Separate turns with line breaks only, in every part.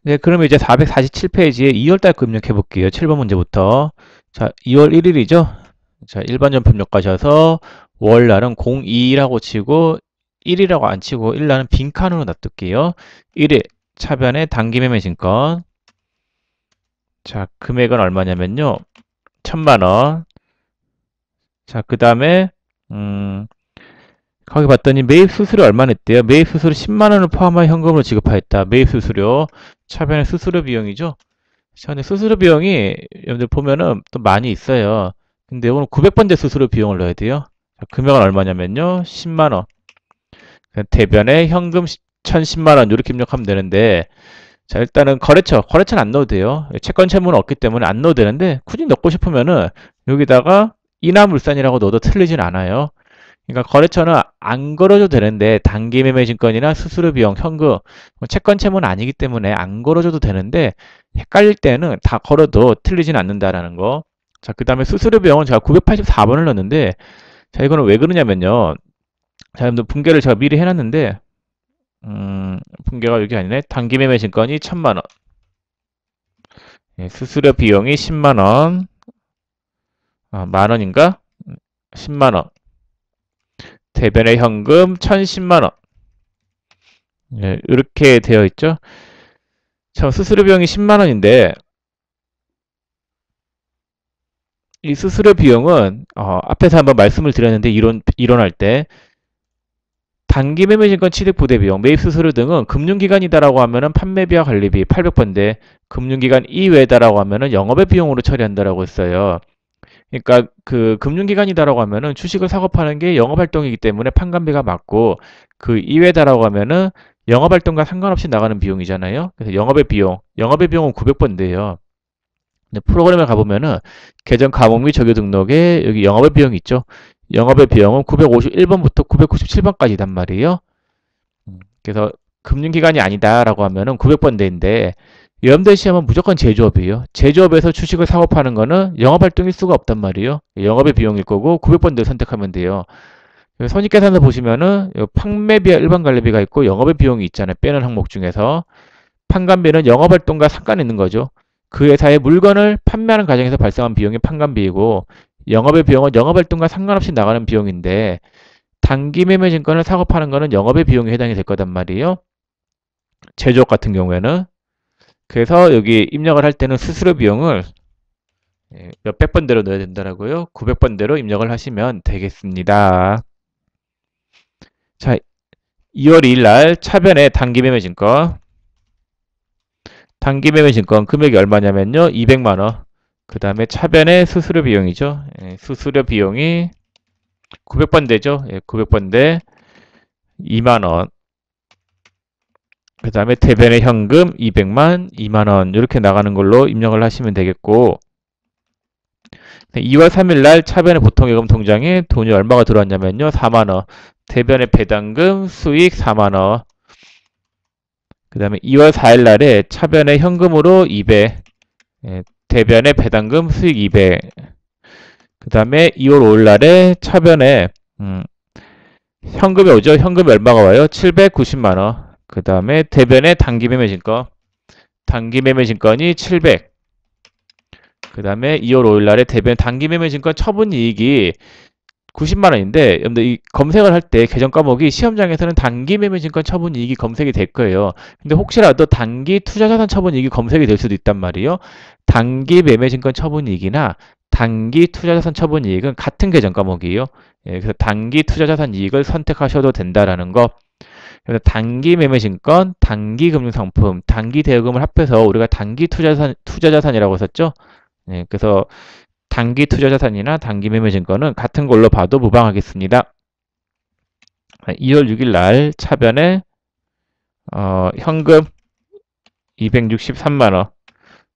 네, 그러면 이제 447페이지에 2월달 거 입력해 볼게요. 7번 문제부터. 자, 2월 1일이죠? 자, 일반 전표 입력하셔서 월날은 02라고 치고 1이라고 안 치고 1날은 빈칸으로 놔둘게요. 1일 차변에 단기 매매 신건. 자, 금액은 얼마냐면요. 1000만 원. 자, 그 다음에 거기 봤더니 매입 수수료 얼마 냈대요? 매입 수수료 10만 원을 포함한 현금으로 지급하였다. 매입 수수료 차변의 수수료 비용이죠. 자, 근데 수수료 비용이 여러분들 보면은 또 많이 있어요. 근데 오늘 900번대 수수료 비용을 넣어야 돼요. 자, 금액은 얼마냐면요. 10만 원. 대변에 현금 1010만 원 이렇게 입력하면 되는데 자, 일단은 거래처는 안 넣어도 돼요. 채권 채무는 없기 때문에 안 넣어도 되는데 굳이 넣고 싶으면은 여기다가 이나물산이라고 넣어도 틀리진 않아요. 그러니까 거래처는 안 걸어줘도 되는데 단기 매매 증권이나 수수료 비용, 현금, 채권 채무는 아니기 때문에 안 걸어줘도 되는데 헷갈릴 때는 다 걸어도 틀리진 않는다라는 거. 자, 그 다음에 수수료 비용은 제가 984번을 넣었는데 자, 이거는 왜 그러냐면요. 자, 여러분들 분개를 제가 미리 해놨는데 분개가 여기 아니네. 단기 매매 증권이 1000만 원. 예, 수수료 비용이 10만 원. 만 원인가? 10만 원. 대변의 현금 1010만 원. 예, 이렇게 되어 있죠. 참 수수료 비용이 10만 원인데 이 수수료 비용은 앞에서 한번 말씀을 드렸는데 이론할 때 단기 매매증권 취득 부대 비용, 매입 수수료 등은 금융기관이다라고 하면은 판매비와 관리비 800번대, 금융기관 이외다라고 하면은 영업의 비용으로 처리한다라고 했어요. 그러니까 그 금융기관이다라고 하면은 주식을 사고 파는 게 영업활동이기 때문에 판관비가 맞고 그 이외다라고 하면은 영업활동과 상관없이 나가는 비용이잖아요. 그래서 영업의 비용은 900번대예요. 근데 프로그램에 가보면은 계정 과목 및 적용 등록에 여기 영업의 비용이 있죠. 영업의 비용은 951번부터 997번까지단 말이에요. 그래서 금융기관이 아니다라고 하면은 900번대인데 여러분들 시험은 무조건 제조업이에요. 제조업에서 주식을 사고 파는 거는 영업활동일 수가 없단 말이에요. 영업의 비용일 거고 900번대 선택하면 돼요. 손익계산서 보시면은 판매비와 일반 관리비가 있고 영업의 비용이 있잖아요. 빼는 항목 중에서 판관비는 영업활동과 상관 있는 거죠. 그 회사의 물건을 판매하는 과정에서 발생한 비용이 판관비이고 영업의 비용은 영업활동과 상관없이 나가는 비용인데 단기 매매 증권을 사고 파는 거는 영업의 비용이 해당이 될 거단 말이에요. 제조업 같은 경우에는. 그래서 여기 입력을 할 때는 수수료 비용을 몇백 번대로 넣어야 된다라고요. 900번대로 입력을 하시면 되겠습니다. 자, 2월 2일 날 차변의 단기 매매 증권. 단기 매매 증권 금액이 얼마냐면요. 200만 원. 그 다음에 차변의 수수료 비용이죠. 수수료 비용이 900번대죠. 900번대 2만 원. 그 다음에 대변의 현금 200만, 2만 원 이렇게 나가는 걸로 입력을 하시면 되겠고 2월 3일 날 차변의 보통예금 통장에 돈이 얼마가 들어왔냐면요. 4만 원. 대변의 배당금 수익 4만 원. 그 다음에 2월 4일 날에 차변의 현금으로 200. 대변의 배당금 수익 200. 그 다음에 2월 5일 날에 차변에 현금이 오죠. 현금이 얼마가 와요? 790만 원. 그 다음에 대변의 단기 매매 증권. 단기 매매 증권이 700. 그 다음에 2월 5일 날에 대변 단기 매매 증권 처분 이익이 90만 원인데 여러분들 이 검색을 할 때 계정 과목이 시험장에서는 단기 매매 증권 처분 이익이 검색이 될 거예요. 근데 혹시라도 단기 투자자산 처분 이익이 검색이 될 수도 있단 말이에요. 단기 매매 증권 처분 이익이나 단기 투자자산 처분 이익은 같은 계정 과목이에요. 그래서 단기 투자자산 이익을 선택하셔도 된다라는 거. 그래서 단기 매매 증권, 단기 금융상품, 단기 대여금을 합해서 우리가 단기 투자자산이라고 썼죠. 그래서 단기 투자자산이나 단기 매매증권은 같은 걸로 봐도 무방하겠습니다. 2월 6일 날 차변에 현금 263만 원.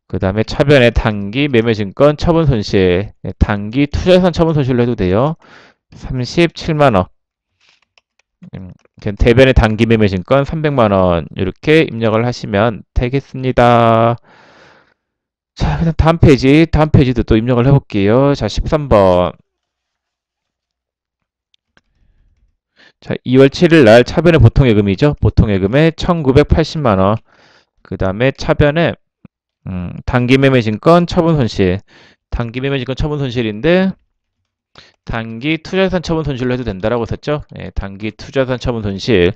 그 다음에 차변에 단기 매매증권 처분 손실, 단기 투자자산 처분 손실로 해도 돼요. 37만 원. 대변의 단기 매매증권 300만 원 이렇게 입력을 하시면 되겠습니다. 자, 그다음 다음 페이지도 또 입력을 해볼게요. 자, 13번. 자, 2월 7일 날 차변의 보통예금이죠. 보통예금에 1980만 원. 그 다음에 차변에 단기 매매증권 처분 손실. 단기 매매증권 처분 손실인데 단기 투자자산 처분 손실로 해도 된다라고 했었죠. 예, 단기 투자자산 처분 손실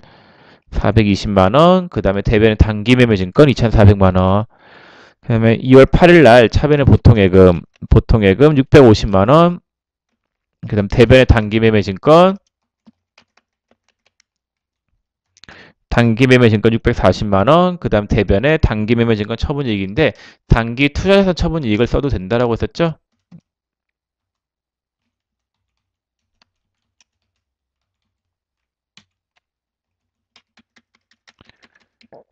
420만 원. 그 다음에 대변의 단기 매매증권 2,400만 원. 그 다음에 2월 8일 날 차변의 보통예금 650만 원. 그 다음 대변의 단기 매매증권 단기 매매증권 640만 원. 그 다음 대변의 단기 매매증권 처분이익인데 단기 투자자산 처분이익을 써도 된다라고 했었죠.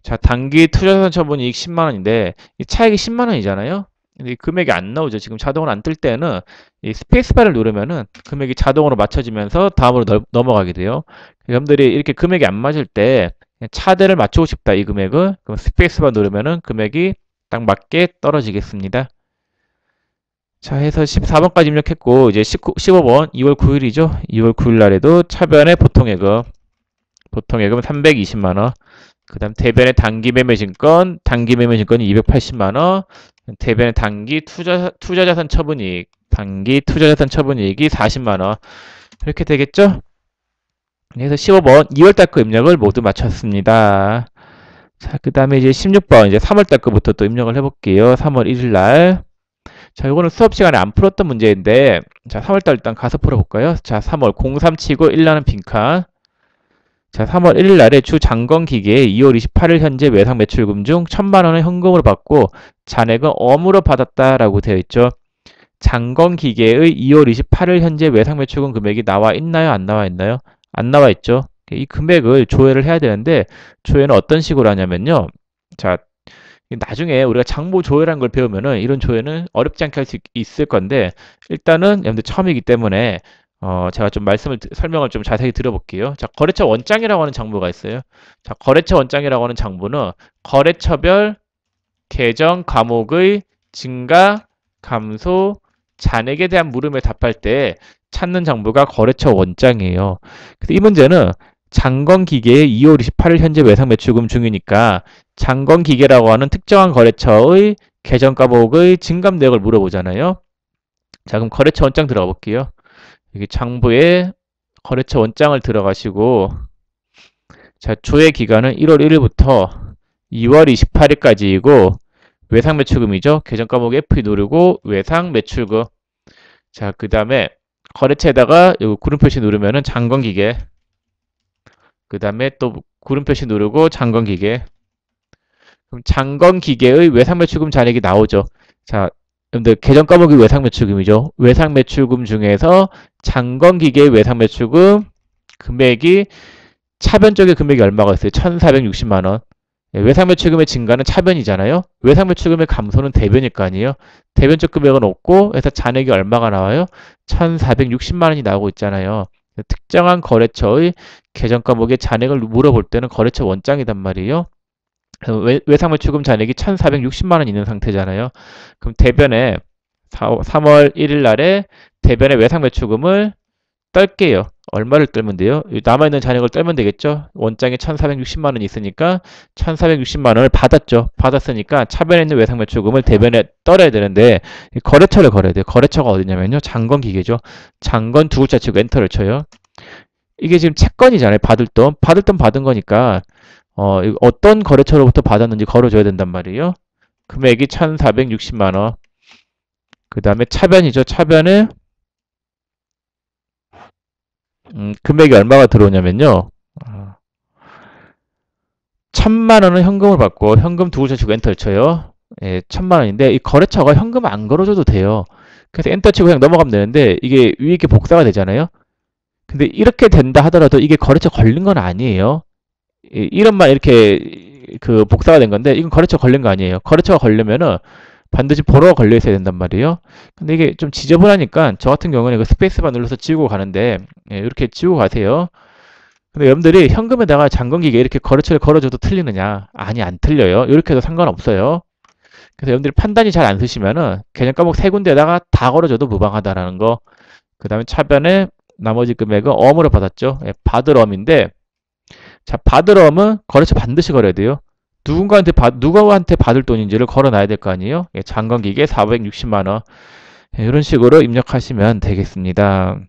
자, 단기 투자자산 처분이익 10만 원인데 이 차익이 10만 원이잖아요. 근데 이 금액이 안 나오죠. 지금 자동으로 안 뜰 때는 이 스페이스바를 누르면은 금액이 자동으로 맞춰지면서 다음으로 넘어가게 돼요. 여러분들이 이렇게 금액이 안 맞을 때 그냥 차대를 맞추고 싶다 이 금액을 그럼 스페이스바 누르면은 금액이 딱 맞게 떨어지겠습니다. 자, 해서 14번까지 입력했고 이제 15번 2월 9일이죠. 2월 9일 날에도 차변의 보통예금 320만 원. 그 다음 대변의 단기 매매증권이 280만 원. 대변의 투자자산 처분이익, 단기 투자자산 처분이익이 40만 원. 이렇게 되겠죠? 그래서 15번 2월달 거 입력을 모두 마쳤습니다. 자, 그 다음에 이제 16번 이제 3월달 거부터 또 입력을 해볼게요. 3월 1일 날. 자, 이거는 수업 시간에 안 풀었던 문제인데, 자, 3월달 일단 가서 풀어볼까요? 자, 3월 03 치고 1라는 빈칸. 자, 3월 1일 날에 주 장건기계에 2월 28일 현재 외상 매출금 중 1,000만 원을 현금으로 받고 잔액은 어무로 받았다라고 되어 있죠. 장건기계의 2월 28일 현재 외상 매출금 금액이 나와 있나요? 안 나와 있나요? 안 나와 있죠. 이 금액을 조회를 해야 되는데 조회는 어떤 식으로 하냐면요. 자, 나중에 우리가 장부 조회라는 걸 배우면은 이런 조회는 어렵지 않게 할 수 있을 건데 일단은 여러분들 처음이기 때문에 제가 좀 설명을 좀 자세히 들어볼게요. 자, 거래처 원장이라고 하는 장부가 있어요. 자, 거래처 원장이라고 하는 장부는 거래처별 계정 과목의 증가, 감소, 잔액에 대한 물음에 답할 때 찾는 장부가 거래처 원장이에요. 그래서 이 문제는 장건기계의 2월 28일 현재 외상 매출금 중이니까 장건기계라고 하는 특정한 거래처의 계정 과목의 증감 내역을 물어보잖아요. 자, 그럼 거래처 원장 들어가 볼게요. 여기 장부에 거래처 원장을 들어가시고 자, 조회 기간은 1월 1일부터 2월 28일까지이고 외상 매출금이죠. 계정 과목 F 누르고 외상 매출금. 자, 그 다음에 거래처에다가 여기 구름 표시 누르면은 장건기계. 그 다음에 또 구름 표시 누르고 장건기계. 그럼 장건기계의 외상 매출금 잔액이 나오죠. 자, 여러분들 계정 과목이 외상 매출금이죠. 외상 매출금 중에서 장건기계의 외상 매출금 금액이 차변 쪽의 금액이 얼마가 있어요? 1,460만 원. 외상 매출금의 증가는 차변이잖아요. 외상 매출금의 감소는 대변일 거 아니에요. 대변 쪽 금액은 없고 해서 잔액이 얼마가 나와요? 1,460만 원이 나오고 있잖아요. 특정한 거래처의 계정 과목의 잔액을 물어볼 때는 거래처 원장이단 말이에요. 외상 매출금 잔액이 1,460만 원 있는 상태잖아요. 그럼 대변에 3월 1일 날에 대변의 외상 매출금을 떨게요. 얼마를 떨면 돼요? 남아있는 잔액을 떨면 되겠죠? 원장에 1,460만 원이 있으니까 1,460만 원을 받았죠. 받았으니까 차변에 있는 외상 매출금을 대변에 떨어야 되는데 거래처를 걸어야 돼요. 거래처가 어디냐면요. 장건기계죠. 장건 두 글자 치고 엔터를 쳐요. 이게 지금 채권이잖아요. 받을 돈 받은 거니까 어떤 거래처로부터 받았는지 걸어줘야 된단 말이에요. 금액이 1,460만 원. 그 다음에 차변이죠. 차변은 금액이 얼마가 들어오냐면요. 1,000만 원은 현금을 받고 현금 두 글자 치고 엔터를 쳐요. 예, 1,000만 원인데 이 거래처가 현금 안 걸어줘도 돼요. 그래서 엔터 치고 그냥 넘어가면 되는데 이게 위에 이렇게 복사가 되잖아요. 근데 이렇게 된다 하더라도 이게 거래처 걸린 건 아니에요. 이름만 이렇게 그 복사가 된 건데 이건 거래처 걸린 거 아니에요. 거래처가 걸리면은 반드시 보러가 걸려 있어야 된단 말이에요. 근데 이게 좀 지저분하니까 저 같은 경우는 이거 스페이스바 눌러서 지우고 가는데 예, 이렇게 지우고 가세요. 근데 여러분들이 현금에다가 장건기계 이렇게 거래처에 걸어줘도 틀리느냐? 아니, 안 틀려요. 이렇게 해도 상관없어요. 그래서 여러분들이 판단이 잘 안 쓰시면은 계정 과목 세 군데에다가 다 걸어줘도 무방하다라는 거. 그 다음에 차변에 나머지 금액은 어음으로 받았죠. 예, 받을 어음인데 자, 받을 어음은 거래처 반드시 걸어야 돼요. 누구한테 받을 돈인지를 걸어놔야 될 거 아니에요? 예, 잔건기계 460만 원. 예, 이런 식으로 입력하시면 되겠습니다.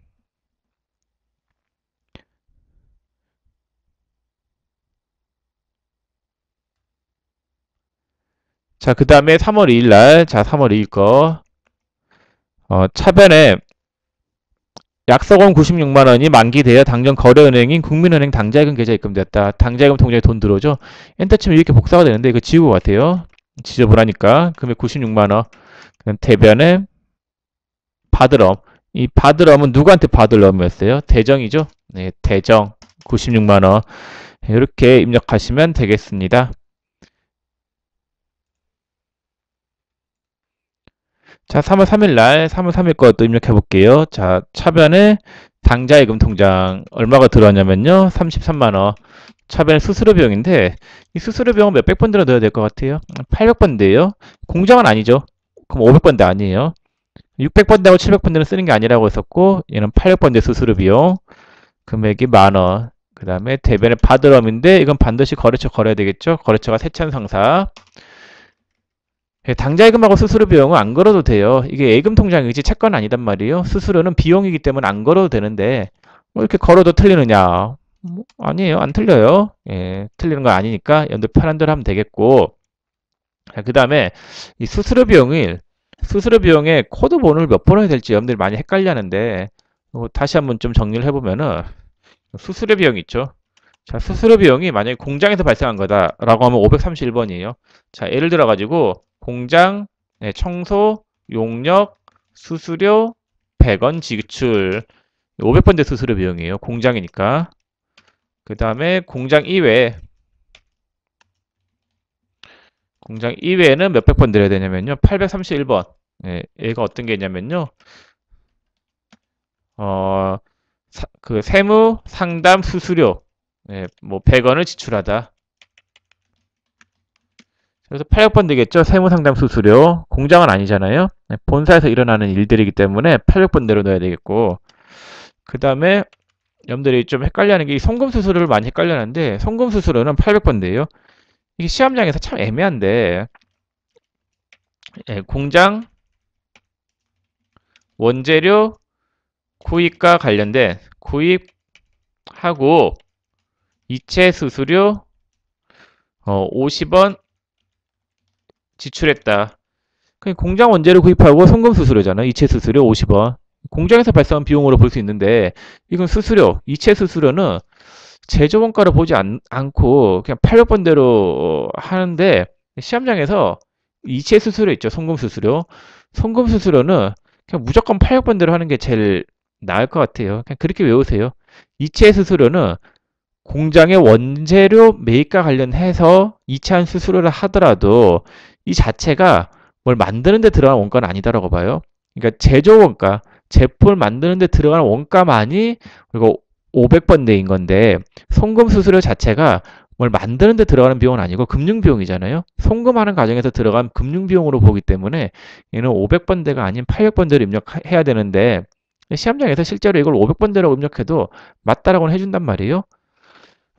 자, 그 다음에 3월 2일 날, 자, 3월 2일 거, 차변에 약속원 96만 원이 만기되어 당전 거래은행인 국민은행 당자예금 계좌에 입금되었다. 당자예금 통장에 돈 들어오죠? 엔터 치면 이렇게 복사가 되는데 이거 지우고 같아요. 지저분하니까. 금액 96만 원. 그럼 대변에 받으럼. 이 받으럼은 누구한테 받으럼이었어요? 대정이죠? 네, 대정 96만 원. 이렇게 입력하시면 되겠습니다. 자, 3월 3일 날, 3월 3일 것도 입력해 볼게요. 자, 차변에 당자예금 통장 얼마가 들어왔냐면요. 33만 원. 차변 수수료 비용인데 이 수수료 비용은 몇백 번 들어 넣어야 될 것 같아요. 800번대예요. 공장은 아니죠. 그럼 500번대 아니에요. 600번대하고 700번대는 쓰는 게 아니라고 했었고 얘는 800번대 수수료 비용 금액이 만 원. 그 다음에 대변에 받으럼인데 이건 반드시 거래처 걸어야 되겠죠. 거래처가 세천상사. 당자예금하고 수수료 비용은 안 걸어도 돼요. 이게 예금 통장이지 채권 아니단 말이에요. 수수료는 비용이기 때문에 안 걸어도 되는데 뭐 이렇게 걸어도 틀리느냐? 뭐 아니에요. 안 틀려요. 예, 틀리는 거 아니니까 여러분들 편한 대로 하면 되겠고. 그 다음에 이 수수료 비용의 코드 번호를 몇 번 해야 될지 여러분들이 많이 헷갈려하는데 다시 한번 좀 정리를 해보면은 수수료 비용 있죠. 자, 수수료 비용이 만약에 공장에서 발생한 거다라고 하면 531번이에요. 자, 예를 들어 가지고 공장 청소, 용역, 수수료 100원 지출 500번대 수수료 비용이에요. 공장이니까. 그 다음에 공장 이외에는 몇백 번 드려야 되냐면요. 831번. 예, 얘가 어떤 게 있냐면요. 어, 그 세무 상담 수수료 예, 뭐 100원을 지출하다. 그래서 800번 되겠죠. 세무상담 수수료. 공장은 아니잖아요. 네, 본사에서 일어나는 일들이기 때문에 800번대로 넣어야 되겠고. 그 다음에 여러분들이 좀 헷갈려하는 게 송금 수수료를 많이 헷갈려하는데 송금 수수료는 800번대예요. 이게 시험장에서 참 애매한데 예, 공장 원재료 구입과 관련된 구입하고 이체 수수료 50원 지출했다. 공장 원재료 구입하고 송금 수수료잖아. 이체 수수료 50원. 공장에서 발생한 비용으로 볼 수 있는데 이건 수수료, 이체 수수료는 제조 원가를 보지 않고 그냥 800번대로 하는데 시험장에서 이체 수수료 있죠. 송금 수수료. 송금 수수료는 그냥 무조건 800번대로 하는 게 제일 나을 것 같아요. 그냥 그렇게 외우세요. 이체 수수료는 공장의 원재료 매입과 관련해서 이체한 수수료를 하더라도 이 자체가 뭘 만드는 데 들어간 원가는 아니다라고 봐요. 그러니까 제조 원가, 제품을 만드는 데 들어가는 원가만이 그리고 500번대인 건데 송금 수수료 자체가 뭘 만드는 데 들어가는 비용은 아니고 금융 비용이잖아요. 송금하는 과정에서 들어간 금융 비용으로 보기 때문에 얘는 500번대가 아닌 800번대로 입력해야 되는데 시험장에서 실제로 이걸 500번대라고 입력해도 맞다라고는 해준단 말이에요.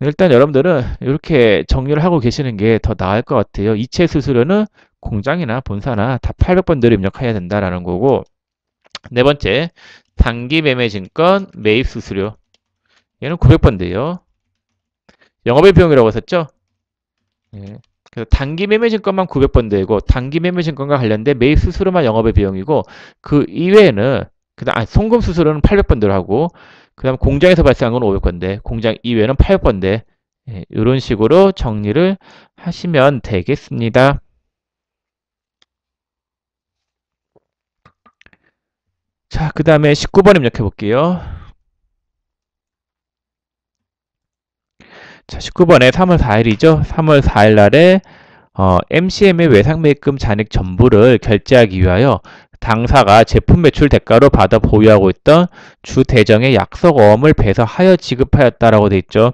일단 여러분들은 이렇게 정리를 하고 계시는 게 더 나을 것 같아요. 이체 수수료는 공장이나 본사나 다 800번대로 입력해야 된다라는 거고. 네 번째, 단기 매매 증권 매입 수수료. 얘는 900번대요. 영업의 비용이라고 했었죠? 예. 그래서 단기 매매 증권만 900번대이고 단기 매매 증권과 관련된 매입 수수료만 영업의 비용이고 그 이외에는 그다음 송금 수수료는 800번대로 하고 그다음 공장에서 발생한 건 500번대, 공장 이외에는 800번대. 예, 이런 식으로 정리를 하시면 되겠습니다. 자, 그 다음에 19번 입력해 볼게요. 자, 19번에 3월 4일이죠. 3월 4일 날에 MCM의 외상매입금 잔액 전부를 결제하기 위하여 당사가 제품 매출 대가로 받아 보유하고 있던 주 대정의 약속어음을 배서하여 지급하였다라고 돼 있죠.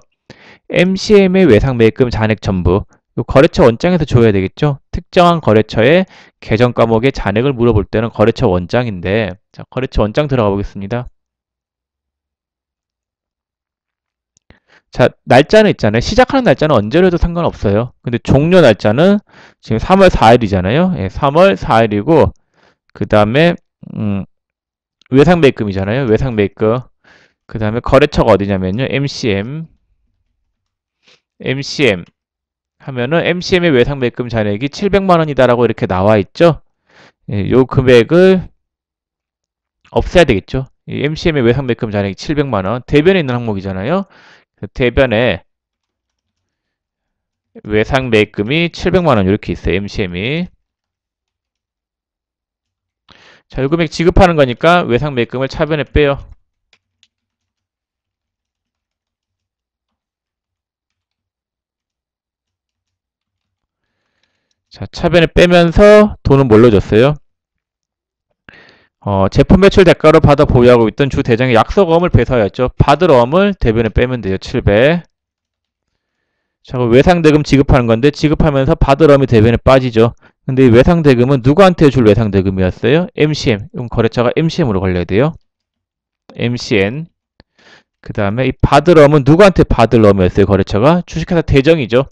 MCM의 외상매입금 잔액 전부 거래처 원장에서 줘야 되겠죠. 특정한 거래처의 계정 과목의 잔액을 물어볼 때는 거래처 원장인데 자, 거래처 원장 들어가 보겠습니다. 자, 날짜는 있잖아요. 시작하는 날짜는 언제로 해도 상관없어요. 근데 종료 날짜는 지금 3월 4일이잖아요. 예, 3월 4일이고, 그 다음에, 외상 매입금이잖아요. 외상 매입금. 그 다음에 거래처가 어디냐면요. MCM 하면은 MCM의 외상 매입금 잔액이 700만 원이다라고 이렇게 나와 있죠. 예, 요 금액을 없애야 되겠죠. 이 MCM의 외상 매입금 잔액이 700만 원. 대변에 있는 항목이잖아요. 대변에 외상 매입금이 700만 원 이렇게 있어요. MCM이. 자, 요 금액 지급하는 거니까 외상 매입금을 차변에 빼요. 자, 차변에 빼면서 돈은 뭘로 줬어요? 제품 매출 대가로 받아 보유하고 있던 주 대장의 약속어음을 배서하였죠. 받을 어음을 대변에 빼면 돼요. 700. 자, 그럼 외상대금 지급하는 건데 지급하면서 받을 어음이 대변에 빠지죠. 근데 이 외상대금은 누구한테 줄 외상대금이었어요? MCM. 그럼 거래처가 MCM으로 걸려야 돼요. MCN. 그 다음에 이 받을 어음은 누구한테 받을 어음이었어요? 거래처가 주식회사 대정이죠.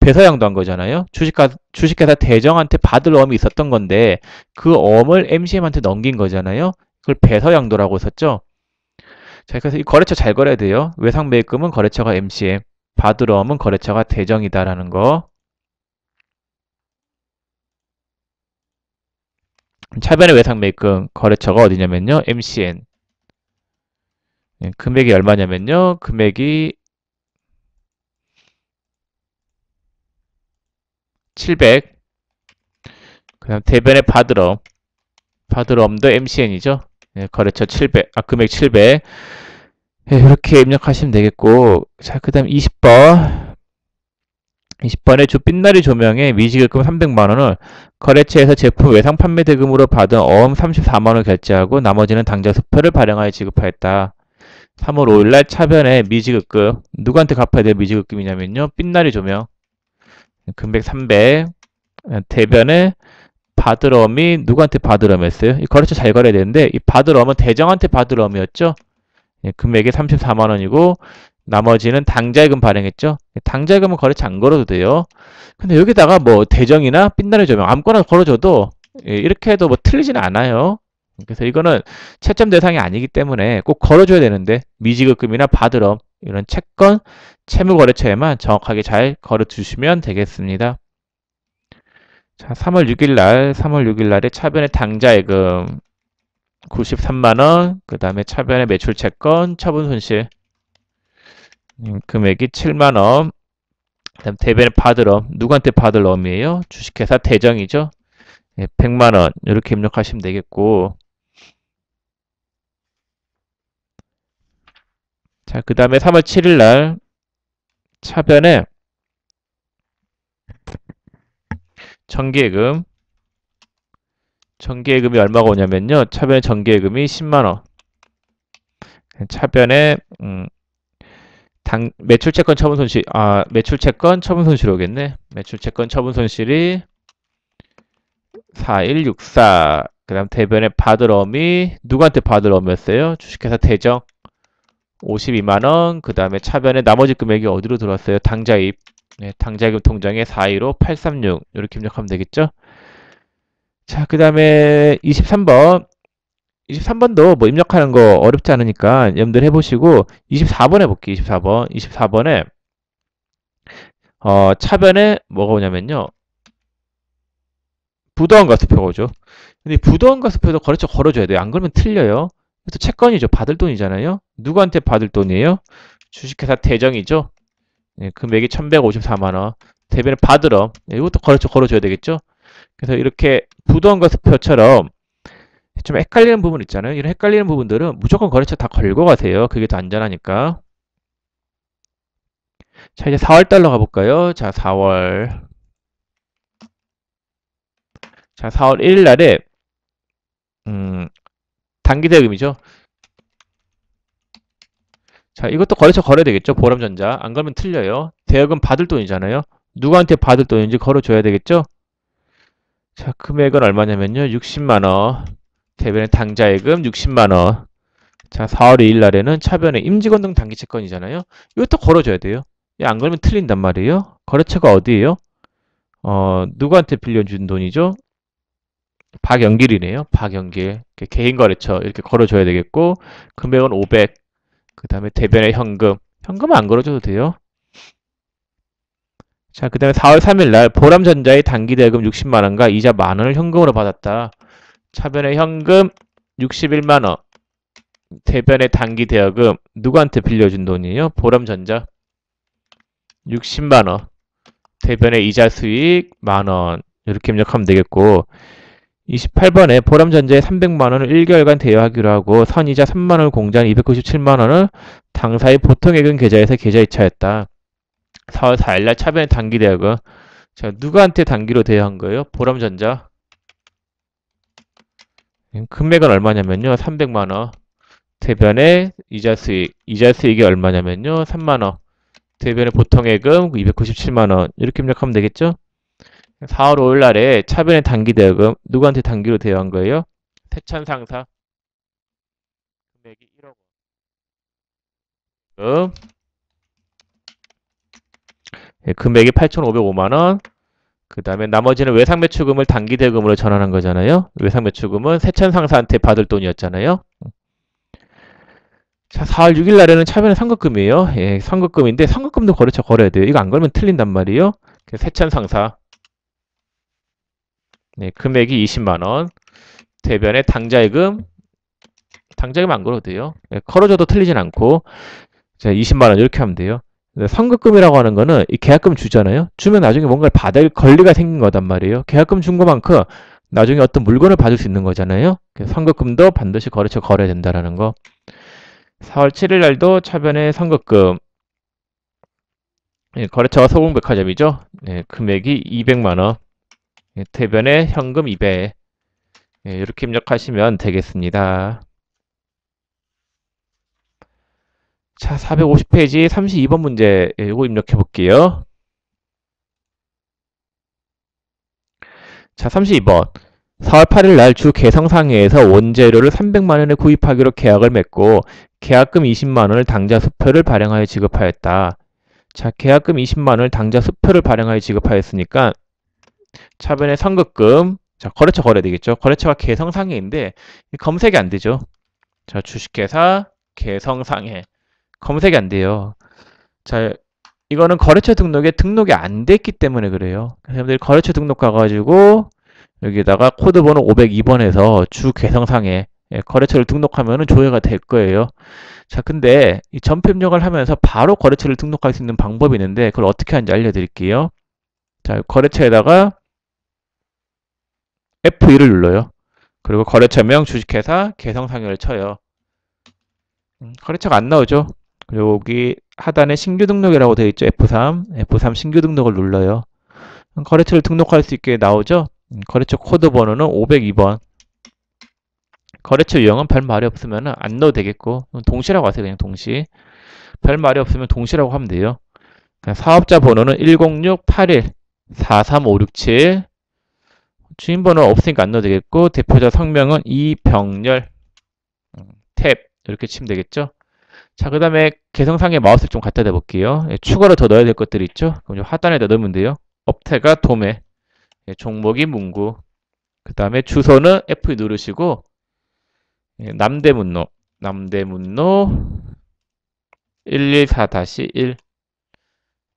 배서양도 한 거잖아요. 주식회사 대정한테 받을 어음이 있었던 건데 그 어음을 MCM한테 넘긴 거잖아요. 그걸 배서양도라고 썼죠. 자, 그래서 이 거래처 잘 걸어야 돼요. 외상 매입금은 거래처가 MCM, 받을 어음은 거래처가 대정이다라는 거. 차변의 외상 매입금 거래처가 어디냐면요. MCN. 금액이 얼마냐면요. 금액이 700. 그다음 대변의 받을 어음도 MCN이죠. 거래처 700. 금액 700. 이렇게 입력하시면 되겠고, 자, 그 다음 20번. 20번에 주 빛나리 조명에 미지급금 300만원을 거래처에서 제품 외상 판매 대금으로 받은 어음 34만원 결제하고 나머지는 당장 수표를 발행하여 지급하였다. 3월 5일날 차변에 미지급금, 누구한테 갚아야 될 미지급금이냐면요. 빛나리 조명. 금액 300. 대변에 받을 어음이 누구한테 받을 어음이었어요? 이 거래처 잘 걸어야 되는데, 이 받을 어음은 대정한테 받을 어음이었죠? 금액이 34만원이고, 나머지는 당자예금 발행했죠? 당자예금은 거래처 안 걸어도 돼요. 근데 여기다가 뭐 대정이나 빛나리 조명 아무거나 걸어줘도 이렇게 해도 뭐 틀리지는 않아요. 그래서 이거는 채점 대상이 아니기 때문에 꼭 걸어줘야 되는데 미지급금이나 받을어 이런 채권, 채무거래처에만 정확하게 잘 걸어주시면 되겠습니다. 자, 3월 6일 날에 차변의 당자예금 93만원, 그 다음에 차변의 매출채권, 처분손실 금액이 7만원, 그 다음 대변의 받을엄, 누구한테 받을 엄이에요? 주식회사 대정이죠. 100만원 이렇게 입력하시면 되겠고, 자, 그 다음에 3월 7일 날 차변에 정기예금이 얼마가 오냐면요. 차변에 정기예금이 10만원. 차변에 매출채권 처분 손실, 매출채권 처분 손실 오겠네. 매출채권 처분 손실이 4164. 그 다음 대변에 받을 어음이 누구한테 받을 어음이었어요? 주식회사 대정 52만원. 그 다음에 차변에 나머지 금액이 어디로 들어왔어요? 당자입. 당자입금 통장에 425836 이렇게 입력하면 되겠죠? 자, 그 다음에 23번. 23번도 뭐 입력하는 거 어렵지 않으니까 여러분들 해보시고 24번 해볼게요. 24번. 24번에 차변에 뭐가 오냐면요. 부도원가 수표가 오죠. 근데 부도원가 수표도 거래처 걸어줘야 돼요. 안 그러면 틀려요. 또 채권이죠. 받을 돈이잖아요. 누구한테 받을 돈이에요? 주식회사 대정이죠. 금액이 1154만원. 대변에 받으러. 이것도 거래처 걸어줘야 되겠죠. 그래서 이렇게 부도원가 수표처럼 좀 헷갈리는 부분 있잖아요. 이런 헷갈리는 부분들은 무조건 거래처 다 걸고 가세요. 그게 더 안전하니까. 자, 이제 4월달로 가볼까요? 자, 4월. 자, 4월 1일 날에, 단기대금이죠. 자, 이것도 거래처 걸어야 되겠죠. 보람전자. 안 걸면 틀려요. 대여금 받을 돈이잖아요. 누구한테 받을 돈인지 걸어줘야 되겠죠. 자, 금액은 얼마냐면요. 60만원. 대변에 당자예금 60만원. 자, 4월 2일 날에는 차변에 임직원 등 단기 채권이잖아요. 이것도 걸어줘야 돼요. 안 걸면 틀린단 말이에요. 거래처가 어디예요? 누구한테 빌려준 돈이죠? 박영길이네요. 박영길. 개인 거래처 이렇게 걸어줘야 되겠고, 금액은 500. 그 다음에 대변의 현금. 현금은 안 걸어줘도 돼요. 자, 그 다음에 4월 3일 날 보람전자의 단기 대금 60만 원과 이자 만 원을 현금으로 받았다. 차변의 현금 61만 원. 대변의 단기 대여금 누구한테 빌려준 돈이에요? 보람전자 60만 원. 대변의 이자 수익 만 원. 이렇게 입력하면 되겠고 28번에 보람전자에 300만 원을 1개월간 대여하기로 하고 선이자 3만 원을 공제한 297만 원을 당사의 보통예금 계좌에서 계좌이체했다. 4월 4일 날 차변의 단기 대여금 자, 누구한테 단기로 대여한 거예요? 보람전자 금액은 얼마냐면요. 300만 원. 대변의 이자 수익. 이자 수익이 얼마냐면요. 3만 원. 대변의 보통예금 297만 원. 이렇게 입력하면 되겠죠? 4월 5일 날에 차변의 단기 대여금 누구한테 단기로 대여한 거예요? 태천 상사. 금액이 1억 원. 금액이 8,505만 원. 그 다음에 나머지는 외상매출금을 단기 대금으로 전환한 거잖아요. 외상매출금은 세천 상사한테 받을 돈이었잖아요. 자, 4월 6일 날에는 차변의 선급금이에요. 예, 선급금인데 선급금도 거래처 걸어야 돼요. 이거 안 걸면 틀린단 말이에요. 세천 상사. 네, 금액이 20만 원. 대변의 당자예금. 당자예금 안 걸어도 돼요. 예, 걸어줘도 틀리진 않고. 자, 20만 원 이렇게 하면 돼요. 선급금이라고 하는 거는 이 계약금 주잖아요. 주면 나중에 뭔가를 받을 권리가 생긴 거단 말이에요. 계약금 준 것만큼 나중에 어떤 물건을 받을 수 있는 거잖아요. 선급금도 반드시 거래처 걸어야 된다라는 거. 4월 7일 날도 차변의 선급금. 예, 거래처가 소공백화점이죠. 예, 금액이 200만 원. 예, 대변에 현금 200. 예, 이렇게 입력하시면 되겠습니다. 자, 450페이지 32번 문제. 예, 이거 입력해 볼게요. 자, 32번. 4월 8일 날 주 개성상회에서 원재료를 300만 원에 구입하기로 계약을 맺고 계약금 20만 원을 당좌 수표를 발행하여 지급하였다. 자, 계약금 20만 원을 당좌 수표를 발행하여 지급하였으니까 차변의 선급금. 자, 거래처 걸어야 되겠죠. 거래처가 개성상회인데 검색이 안 되죠. 자, 주식회사 개성상회. 검색이 안 돼요. 자, 이거는 거래처 등록이 안 됐기 때문에 그래요. 여러분들이 거래처 등록 가가지고 여기다가 코드 번호 502번에서 주 개성상에 거래처를 등록하면 조회가 될 거예요. 자, 근데 이 점표 입력을 하면서 바로 거래처를 등록할 수 있는 방법이 있는데 그걸 어떻게 하는지 알려드릴게요. 자, 거래처에다가 F2를 눌러요. 그리고 거래처명 주식회사 개성상여를 쳐요. 거래처가 안 나오죠. 그리고 여기 하단에 신규 등록이라고 되어 있죠. F3 신규 등록을 눌러요. 거래처를 등록할 수 있게 나오죠. 거래처 코드 번호는 502번. 거래처 유형은 별 말이 없으면 안 넣어도 되겠고 동시라고 하세요. 그냥 동시. 별 말이 없으면 동시라고 하면 돼요. 사업자 번호는 106-81-43567. 주인번호 없으니까 안 넣어도 되겠고 대표자 성명은 이병렬 탭 이렇게 치면 되겠죠. 자, 그 다음에 개성상에 마우스를 좀 갖다 대볼게요. 추가로 더 넣어야 될 것들이 있죠. 그럼 하단에다 넣으면 돼요. 업태가 도매, 종목이 문구, 그 다음에 주소는 F 누르시고 남대문로 114-1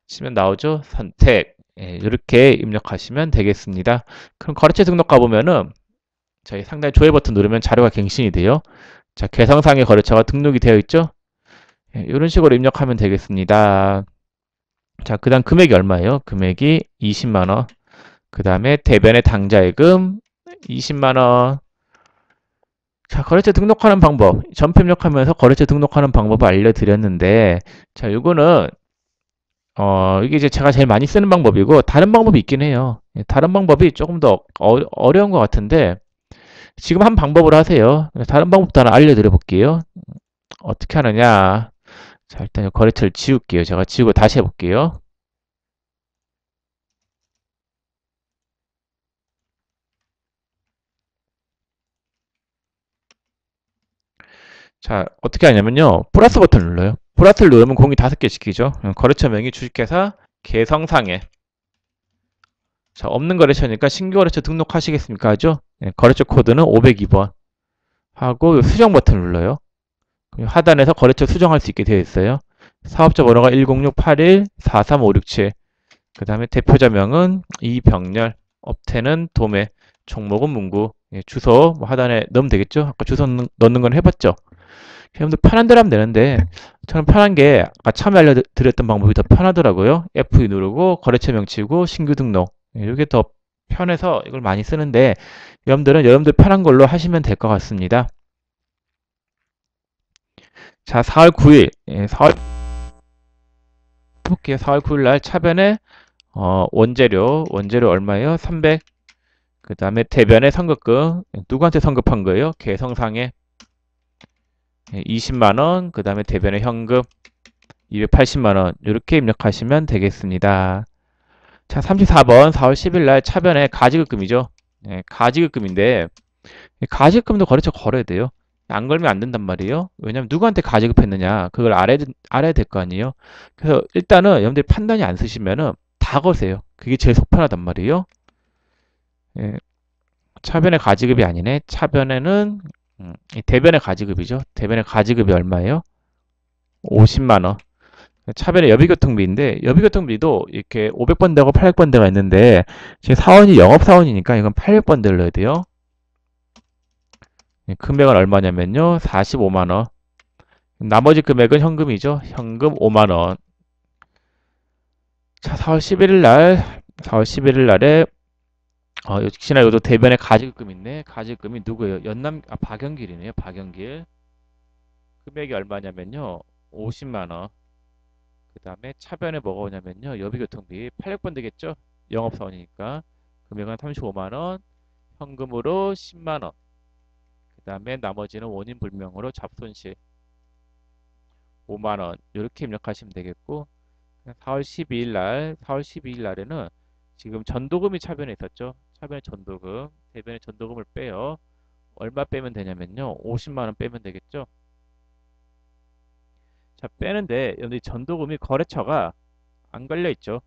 치면 나오죠. 선택. 이렇게 입력하시면 되겠습니다. 그럼 거래처 등록 가보면은 저희 상단에 조회 버튼 누르면 자료가 갱신이 돼요. 자, 개성상의 거래처가 등록이 되어 있죠. 이런 식으로 입력하면 되겠습니다. 자, 그 다음 금액이 얼마예요? 금액이 20만 원. 그 다음에 대변의 당자예금 20만 원. 자, 거래처 등록하는 방법. 전표 입력하면서 거래처 등록하는 방법을 알려드렸는데, 자, 요거는, 이게 이제 제가 제일 많이 쓰는 방법이고, 다른 방법이 있긴 해요. 다른 방법이 조금 더 어려운 것 같은데, 지금 한 방법으로 하세요. 다른 방법도 하나 알려드려 볼게요. 어떻게 하느냐. 자, 일단 거래처를 지울게요. 제가 지우고 다시 해볼게요. 자, 어떻게 하냐면요. 플러스 버튼을 눌러요. 플러스를 누르면 공이 5개 시키죠. 거래처 명의 주식회사 개성상해. 자, 없는 거래처니까 신규 거래처 등록하시겠습니까? 하죠. 거래처 코드는 502번 하고 수정 버튼을 눌러요. 하단에서 거래처 수정할 수 있게 되어 있어요. 사업자 번호가 10681-43567. 그 다음에 대표자명은 이병렬, 업태는 도매, 종목은 문구, 주소 뭐 하단에 넣으면 되겠죠? 아까 주소 넣는 건 해봤죠? 여러분들 편한 대로 하면 되는데 저는 편한 게 아까 처음에 알려드렸던 방법이 더 편하더라고요. F2 누르고 거래처명 치고 신규 등록. 이게 더 편해서 이걸 많이 쓰는데 여러분들은 여러분들 편한 걸로 하시면 될 것 같습니다. 자, 4월 9일, 4월 볼게요. 4월 9일 날 차변에 원재료 얼마예요? 300. 그 다음에 대변에 선급금 누구한테 선급한 거예요? 개성상에 20만원. 그 다음에 대변에 현금 280만원 이렇게 입력하시면 되겠습니다. 자, 34번 4월 10일 날 차변에 가지급금이죠. 가지급금인데 가지급금도 거래처 걸어야 돼요. 안 걸면 안 된단 말이에요. 왜냐면 누구한테 가지급했느냐 그걸 알아야 될 거 아니에요. 그래서 일단은 여러분들이 판단이 안 쓰시면은 다 거세요. 그게 제일 속 편하단 말이에요. 예, 차변의 가지급이 아니네. 차변에는 대변의 가지급이죠. 대변의 가지급이 얼마예요? 50만원. 차변의 여비교통비인데 여비교통비도 이렇게 500번 대고 800번 대가 있는데 지금 사원이 영업사원이니까 이건 800번 대를 넣어야 돼요. 금액은 얼마냐면요. 45만원. 나머지 금액은 현금이죠. 현금 5만원. 자, 4월 11일 날에 역시나 이것도 대변에 가지급금 있네. 가지급금이 누구예요? 박영길이네요. 박영길. 금액이 얼마냐면요. 50만원. 그 다음에 차변에 뭐가 오냐면요. 여비교통비 800번 되겠죠? 영업사원이니까. 금액은 35만원. 현금으로 10만원. 그 다음에 나머지는 원인 불명으로 잡손실 5만원. 이렇게 입력하시면 되겠고. 4월 12일 날에는 지금 전도금이 차변에 있었죠. 차변에 전도금, 대변에 전도금을 빼요. 얼마 빼면 되냐면요. 50만원 빼면 되겠죠. 자, 빼는데 여기 전도금이 거래처가 안 걸려 있죠.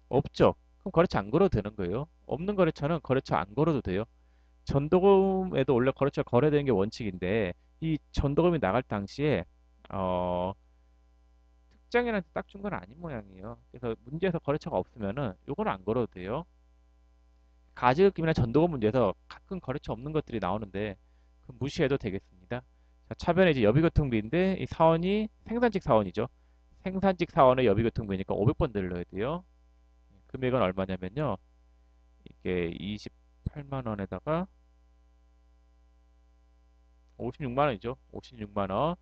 없죠. 그럼 거래처 안 걸어도 되는 거예요. 없는 거래처는 거래처 안 걸어도 돼요. 전도금에도 원래 거래처 거래되는 게 원칙인데 이 전도금이 나갈 당시에 어, 특정인한테 딱 준 건 아닌 모양이에요. 그래서 문제에서 거래처가 없으면은 요거는 안 걸어도 돼요. 가지급금이나 전도금 문제에서 가끔 거래처 없는 것들이 나오는데 그 무시해도 되겠습니다. 자, 차변에 이제 여비교통비인데 이 사원이 생산직 사원이죠. 생산직 사원의 여비교통비니까 500번 들러야 돼요. 금액은 얼마냐면요. 이게 28만 원에다가 56만 원이죠. 56만 원.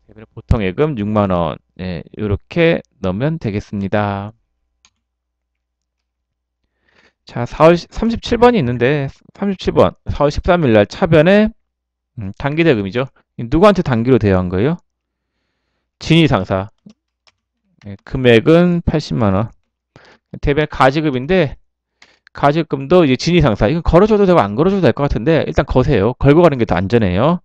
대변에 보통예금 6만 원. 네, 이렇게 넣으면 되겠습니다. 자, 4월 37번이 있는데 37번 4월 13일 날 차변에 단기대금이죠. 누구한테 단기로 대여한 거예요? 진위 상사. 금액은 80만 원. 대변 가지급인데 가지급금도 이제 진위 상사. 이건 걸어줘도 되고 안 걸어줘도 될 것 같은데 일단 거세요. 걸고 가는 게 더 안전해요.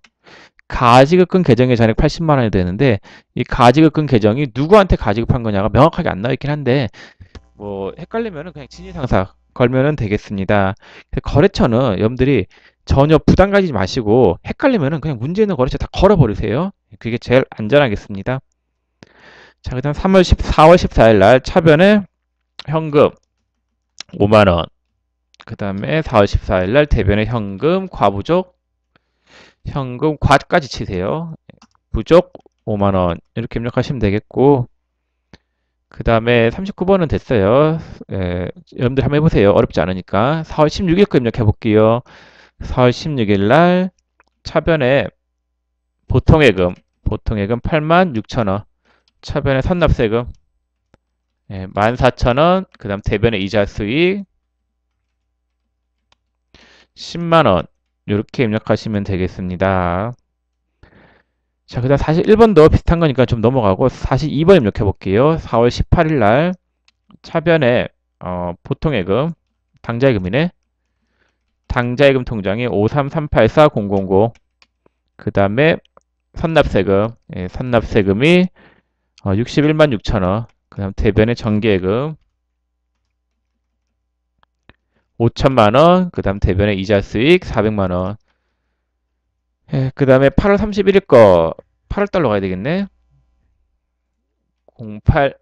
가지급금 계정의 잔액 80만 원이 되는데 이 가지급금 계정이 누구한테 가지급한 거냐가 명확하게 안 나와 있긴 한데 뭐 헷갈리면은 그냥 진위 상사 걸면은 되겠습니다. 거래처는 여러분들이 전혀 부담 가지지 마시고 헷갈리면은 그냥 문제 있는 거래처 다 걸어버리세요. 그게 제일 안전하겠습니다. 자, 그다음 4월 14일 날 차변에 현금 5만 원. 그다음에 4월 14일 날 대변에 현금 과부족 현금 과까지 치세요. 부족 5만 원. 이렇게 입력하시면 되겠고 그 다음에 39번은 됐어요. 여러분들 한번 해보세요. 어렵지 않으니까. 4월 16일 거 입력해 볼게요. 4월 16일 날 차변에 보통예금 86,000원. 차변에 선납세금 14,000원. 그 다음 대변에 이자 수익 10만원. 이렇게 입력하시면 되겠습니다. 자, 그 다음 41번도 비슷한 거니까 좀 넘어가고 42번 입력해 볼게요. 4월 18일 날 차변에 보통예금 당좌예금이네. 당좌예금 통장이 53384,000. 그 다음에 선납세금. 예, 선납세금이 61만 6천 원. 그 다음 대변의 정기예금 5천만 원. 그 다음 대변의 이자 수익 400만 원. 예, 그 다음에 8월 31일 거 8월달로 가야 되겠네. 08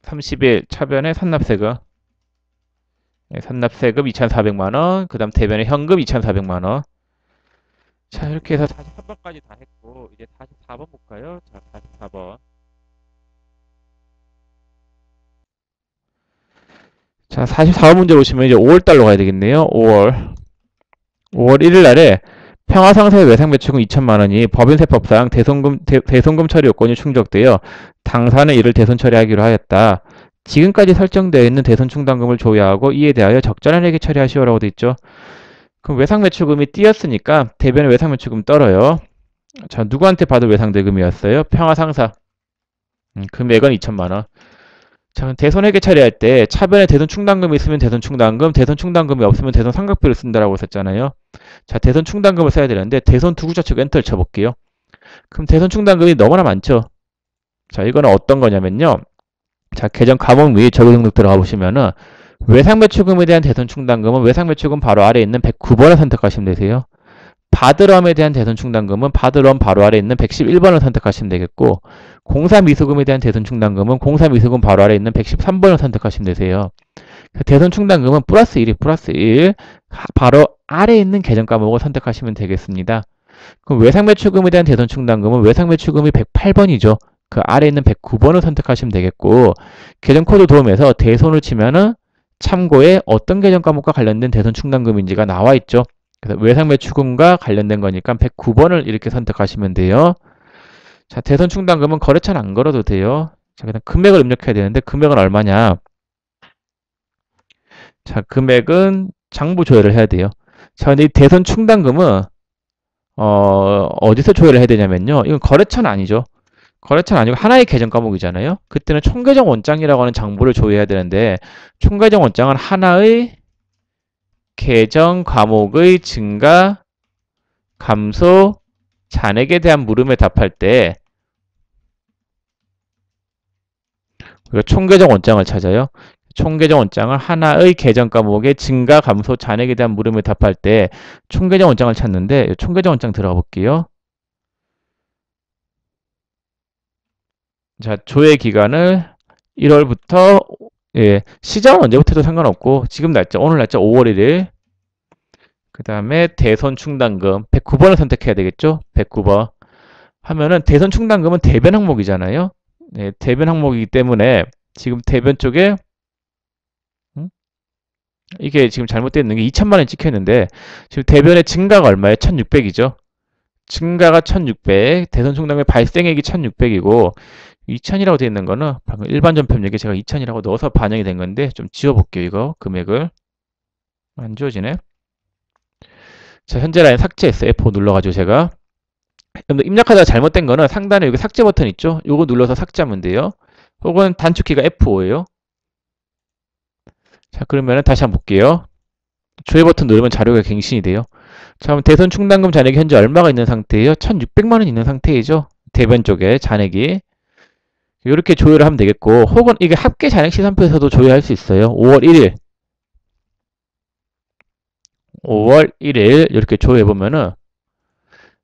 30일 차변의 선납세금. 예, 선납세금 2,400만 원. 그 다음 대변의 현금 2,400만 원. 자, 이렇게 해서 43번까지 다 했고, 이제 44번 볼까요? 자, 44번. 자, 44번 문제 보시면 이제 5월달로 가야 되겠네요. 5월 1일 날에 평화상사의 외상배출금 2천만 원이 법인세법상 대손금 처리 요건이 충족되어 당사는 이를 대손 처리하기로 하였다. 지금까지 설정되어 있는 대손 충당금을 조회하고 이에 대하여 적절한 회계 처리하시오라고 되어 있죠. 그럼 외상매출금이 띄었으니까 대변의 외상매출금 떨어요. 자, 누구한테 받을 외상대금이었어요? 평화상사. 금액은 2천만 원. 자, 대손회계 처리할 때 차변에 대손 충당금이 있으면 대손 충당금, 대손 충당금이 없으면 대손 상각비를 쓴다라고 했었잖아요. 자, 대손 충당금을 써야 되는데 대손 두 글자 치고 엔터를 쳐볼게요. 그럼 대손 충당금이 너무나 많죠. 자, 이거는 어떤 거냐면요. 자, 계정 과목 및 적용 등록 들어가 보시면은 외상매출금에 대한 대손 충당금은 외상매출금 바로 아래에 있는 109번을 선택하시면 되세요. 받으럼에 대한 대손 충당금은 받으럼 바로 아래에 있는 111번을 선택하시면 되겠고, 공사미수금에 대한 대손 충당금은 공사미수금 바로 아래에 있는 113번을 선택하시면 되세요. 대손 충당금은 플러스 1이 플러스 1, 바로 아래에 있는 계정 과목을 선택하시면 되겠습니다. 그럼 외상매출금에 대한 대손 충당금은 외상매출금이 108번이죠. 그 아래에 있는 109번을 선택하시면 되겠고, 계정 코드 도움에서 대손을 치면은 참고에 어떤 계정 과목과 관련된 대손 충당금인지가 나와 있죠. 그래서 외상매출금과 관련된 거니까 109번을 이렇게 선택하시면 돼요. 자, 대손 충당금은 거래처는 안 걸어도 돼요. 자, 그다음 금액을 입력해야 되는데 금액은 얼마냐? 자, 금액은 장부 조회를 해야 돼요. 자, 근데 이 대손 충당금은 어디서 조회를 해야 되냐면요. 이건 거래처는 아니죠. 거래처는 아니고 하나의 계정 과목이잖아요. 그때는 총계정 원장이라고 하는 장부를 조회해야 되는데 총계정 원장은 하나의 계정 과목의 증가, 감소, 잔액에 대한 물음에 답할 때 우리가 총계정 원장을 찾아요. 총계정 원장을 하나의 계정 과목의 증가, 감소, 잔액에 대한 물음에 답할 때 총계정 원장을 찾는데 총계정 원장 들어가 볼게요. 자, 조회 기간을 1월부터 시작은 언제부터도 상관없고 지금 날짜 오늘 날짜 5월 1일 그 다음에 대손 충당금 109번을 선택해야 되겠죠. 109번 하면은 대손 충당금은 대변 항목이잖아요. 네, 대변 항목이기 때문에 지금 대변 쪽에 이게 지금 잘못되어 있는 게 2천만 원이 찍혀 있는데 지금 대변의 증가가 얼마예요? 1600이죠. 증가가 1600, 대손 충당금의 발생액이 1600이고 2000이라고 되어 있는 거는 방금 일반 전표입력에 제가 2000이라고 넣어서 반영이 된 건데 좀 지워볼게요. 이거 금액을 안 지워지네. 자, 현재 라인 삭제했어요. F5 눌러가지고 제가 입력하다가 잘못된 거는 상단에 여기 삭제 버튼 있죠? 요거 눌러서 삭제하면 돼요. 혹은 단축키가 F5예요. 자, 그러면 다시 한번 볼게요. 조회 버튼 누르면 자료가 갱신이 돼요. 자, 그럼 대손 충당금 잔액이 현재 얼마가 있는 상태예요? 1600만 원 있는 상태이죠? 대변 쪽에 잔액이. 이렇게 조회를 하면 되겠고, 혹은 이게 합계 잔액 시산표에서도 조회할 수 있어요. 5월 1일. 5월 1일 이렇게 조회해보면은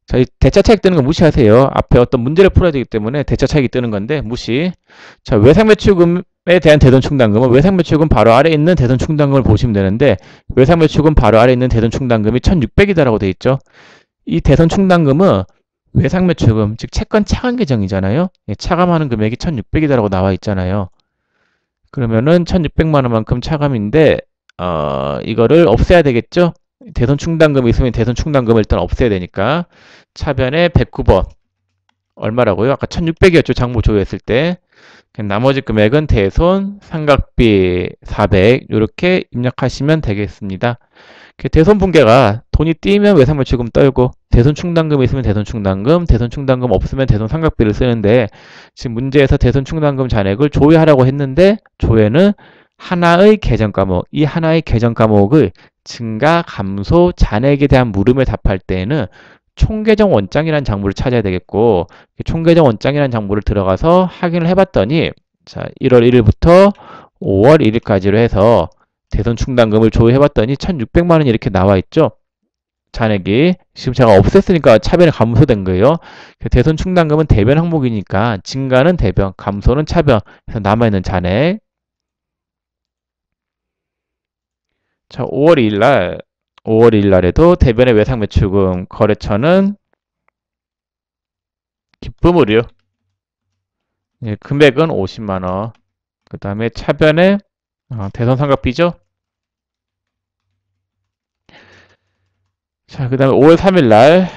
자, 이 대차 차익 뜨는 거 무시하세요. 앞에 어떤 문제를 풀어야 되기 때문에 대차 차익이 뜨는 건데 무시. 자, 외상매출금에 대한 대손 충당금은 외상매출금 바로 아래에 있는 대손 충당금을 보시면 되는데 외상매출금 바로 아래에 있는 대손 충당금이 1600이다라고 되어 있죠. 이 대손 충당금은 외상매출금, 즉 채권 차감 계정이잖아요. 차감하는 금액이 1600이다라고 나와 있잖아요. 그러면은 1600만 원만큼 차감인데 이거를 없애야 되겠죠? 대손 충당금이 있으면 대손 충당금을 일단 없애야 되니까 차변에 109번 얼마라고요? 아까 1600이었죠. 장부 조회했을 때. 나머지 금액은 대손, 상각비 400 이렇게 입력하시면 되겠습니다. 대손 분계가 돈이 띄면 외상매출금 떨고 대손 충당금이 있으면 대손 충당금, 대손 충당금 없으면 대손 상각비를 쓰는데 지금 문제에서 대손 충당금 잔액을 조회하라고 했는데 조회는 하나의 계정 과목, 이 하나의 계정 과목을 증가, 감소, 잔액에 대한 물음에 답할 때에는 총계정 원장이라는 장부를 찾아야 되겠고, 총계정 원장이라는 장부를 들어가서 확인을 해봤더니, 자, 1월 1일부터 5월 1일까지로 해서 대손 충당금을 조회해봤더니 1,600만 원이 이렇게 나와 있죠. 잔액이 지금 제가 없앴으니까 차변이 감소된 거예요. 대손 충당금은 대변 항목이니까 증가는 대변, 감소는 차변. 그래서 남아있는 잔액. 자, 5월 2일 날에도 대변의 외상 매출금 거래처는 기쁨 의류. 예, 금액은 50만 원. 그 다음에 차변의 대손 삼각비죠. 자, 그 다음에 5월 3일 날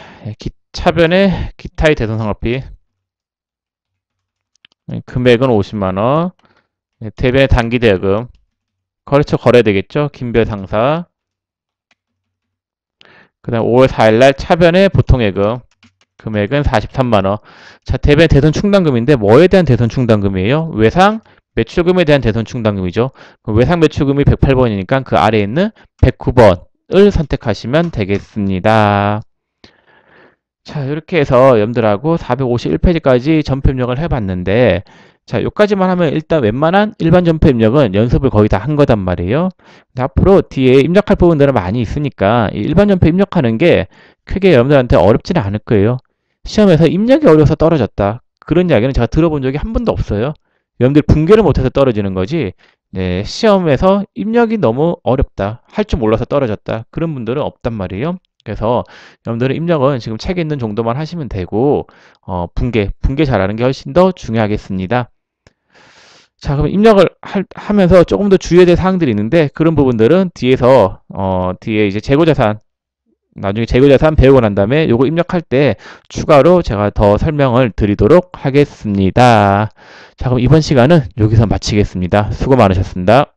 차변의 기타의 대손 삼각비. 예, 금액은 50만 원. 예, 대변의 단기 대여금. 거래처 거래야 되겠죠. 김별 상사. 그 다음 5월 4일 날 차변의 보통예금. 금액은 43만 원. 자, 대변 대손 충당금인데 뭐에 대한 대손 충당금이에요? 외상 매출금에 대한 대손 충당금이죠. 외상 매출금이 108번이니까 그 아래에 있는 109번을 선택하시면 되겠습니다. 자, 이렇게 해서 여러분들하고 451페이지까지 전표 입력을 해봤는데, 자, 여기까지만 하면 일단 웬만한 일반 전표 입력은 연습을 거의 다 한 거단 말이에요. 근데 앞으로 뒤에 입력할 부분들은 많이 있으니까 이 일반 전표 입력하는 게 크게 여러분들한테 어렵지는 않을 거예요. 시험에서 입력이 어려워서 떨어졌다. 그런 이야기는 제가 들어본 적이 한 번도 없어요. 여러분들 분개를 못해서 떨어지는 거지, 네, 시험에서 입력이 너무 어렵다, 할 줄 몰라서 떨어졌다, 그런 분들은 없단 말이에요. 그래서 여러분들은 입력은 지금 책에 있는 정도만 하시면 되고, 분개 잘하는 게 훨씬 더 중요하겠습니다. 자, 그럼 입력을 하면서 조금 더 주의해야 될 사항들이 있는데, 그런 부분들은 뒤에 이제 재고자산, 나중에 재고자산 배우고 난 다음에 요거 입력할 때 추가로 제가 더 설명을 드리도록 하겠습니다. 자, 그럼 이번 시간은 여기서 마치겠습니다. 수고 많으셨습니다.